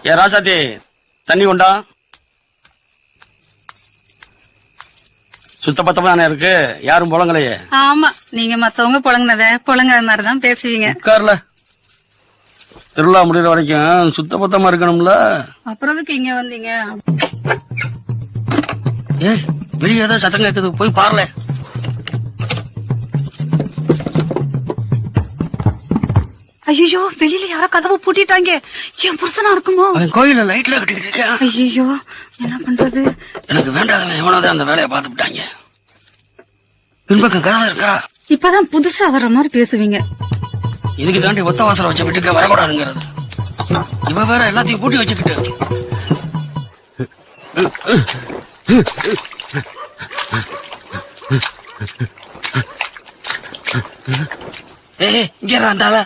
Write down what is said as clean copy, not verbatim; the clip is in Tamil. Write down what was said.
ஏ ராசாத்தி, தண்ணி கொண்டா. சுத்த பத்தமா தானே இருக்கு, யாரும் புலங்கலையே. ஆமா, நீங்க மத்தவங்க புலங்காத மாதிரிதான் பேசுவீங்க. உட்கார்ல, திருவிழா முடிகிற வரைக்கும் சுத்த பத்தமா இருக்கணும்ல. அப்புறம் எதுக்கு இங்க வந்தீங்க? ஏ, வெளியே ஏதோ சத்தம் கேக்குது, போய் பாருல. ஐயோ, வெளியில யாரோ கதவை பூட்டிட்டாங்க. என் புருஷனா இருக்குமோ? அவன் கோயில லைட்ல கட்டிக்கிட்டு இருக்கான். ஐயோ, என்ன பண்றது? எனக்கு வேண்டாதவன் எவனோதான் அந்த வேலையை பார்த்து விட்டாங்க. பின்பக்கம் கதவை இருக்கா? இப்பதான் புதுசா வர்ற மாதிரி பேசுவீங்க. இதுக்கு தாண்டி ஒத்த வாசல வச்ச வீட்டுக்கு வரக்கூடாதுங்கிறது. இவ வேற எல்லாத்தையும் பூட்டி வச்சுக்கிட்டு. இங்க இருந்தால